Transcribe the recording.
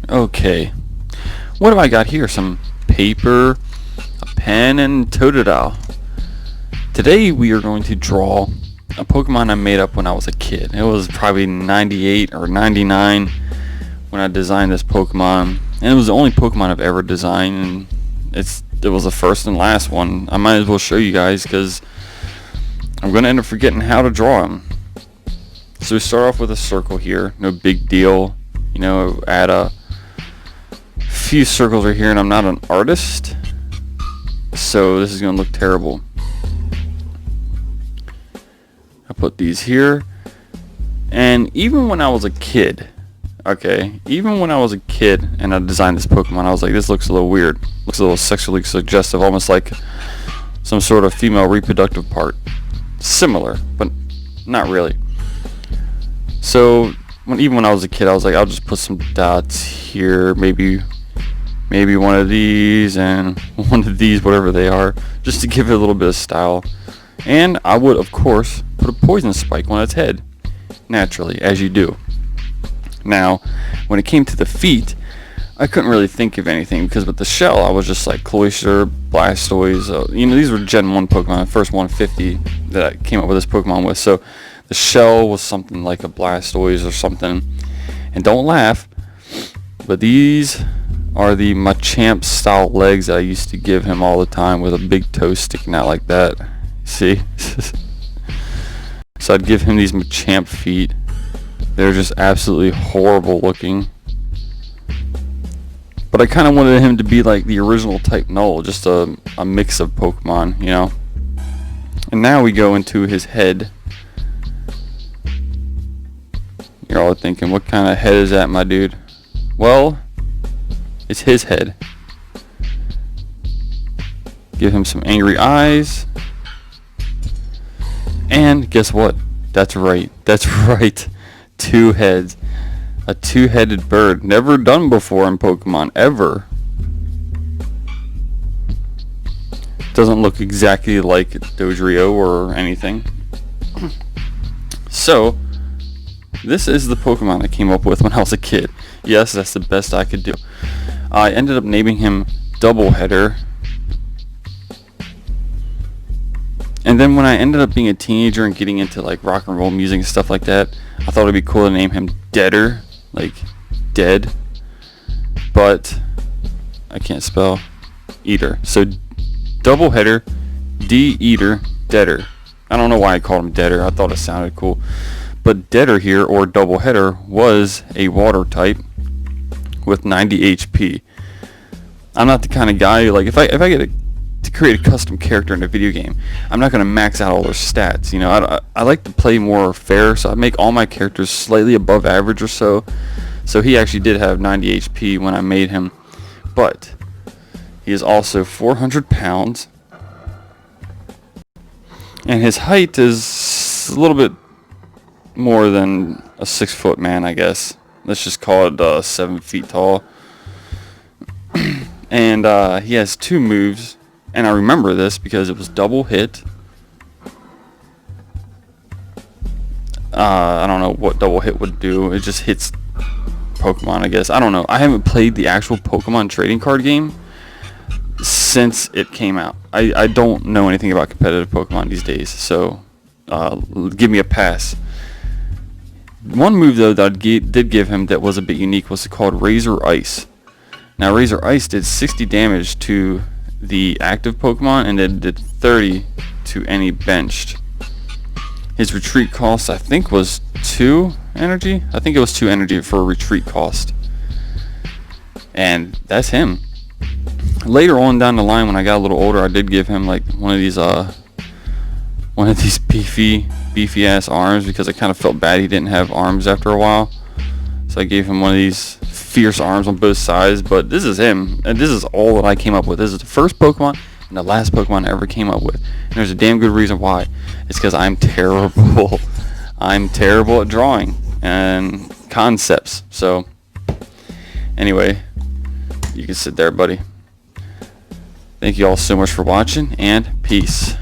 Okay, what do I got here? Some paper, a pen, and Totodile. Today we are going to draw a Pokemon I made up when I was a kid. It was probably 98 or 99 when I designed this Pokemon, and it was the only Pokemon I've ever designed, and it was the first and last one. I might as well show you guys because I'm going to end up forgetting how to draw him. So we start off with a circle here, no big deal. You know, add a few circles right here, and I'm not an artist, so this is going to look terrible. I put these here, and even when I was a kid, even when I was a kid and I designed this Pokemon, I was like, this looks a little weird, looks a little sexually suggestive, almost like some sort of female reproductive part. Similar, but not really. So even when I was a kid, I was like, I'll just put some dots here, maybe one of these and one of these, whatever they are, just to give it a little bit of style. And I would, of course, put a poison spike on its head, naturally, as you do. Now, when it came to the feet, I couldn't really think of anything, because with the shell, I was just like Cloyster, Blastoise, these were Gen 1 Pokemon, the first 150 that I came up with this Pokemon with, so the shell was something like a Blastoise or something. And don't laugh, but these are the Machamp style legs that I used to give him all the time, with a big toe sticking out like that. See? So I'd give him these Machamp feet. They're just absolutely horrible looking. But I kind of wanted him to be like the original type Null, just a mix of Pokemon, you know? And now we go into his head. You're all thinking, what kind of head is that, my dude? Well, it's his head. Give him some angry eyes. And guess what? That's right. Two heads. A two-headed bird. Never done before in Pokemon, ever. Doesn't look exactly like Dodrio or anything. So, this is the Pokemon I came up with when I was a kid. Yes, that's the best I could do. I ended up naming him Doubleheader. And then when I ended up being a teenager and getting into like rock and roll music and stuff like that, I thought it'd be cool to name him Deader, like dead. But I can't spell eater. So Doubleheader, D-Eater, Deader. I don't know why I called him Deader. I thought it sounded cool. But Deader here, or Doubleheader, was a water type with 90 HP. I'm not the kind of guy who, like, if I get to create a custom character in a video game, I'm not going to max out all their stats. You know, I like to play more fair, so I make all my characters slightly above average or so. So he actually did have 90 HP when I made him, but he is also 400 pounds, and his height is a little bit more than a 6-foot man, I guess. Let's just call it 7 feet tall. And he has two moves, and I remember this because it was double hit. I don't know what double hit would do. It just hits Pokemon, I guess. I don't know. I haven't played the actual Pokemon trading card game since it came out. I don't know anything about competitive Pokemon these days, so give me a pass. One move, though, that I did give him that was a bit unique was called Razor Ice. Now, Razor Ice did 60 damage to the active Pokemon, and then did 30 to any benched. His retreat cost, I think, was 2 energy. I think it was 2 energy for a retreat cost. And that's him. Later on down the line, when I got a little older, I did give him like one of these beefy ass arms, because I kind of felt bad he didn't have arms after a while. So I gave him one of these fierce arms on both sides. But this is him, and this is all that I came up with. This is the first Pokemon and the last Pokemon I ever came up with. And there's a damn good reason why. It's because I'm terrible. I'm terrible at drawing and concepts. So anyway, you can sit there, buddy. Thank you all so much for watching, and peace.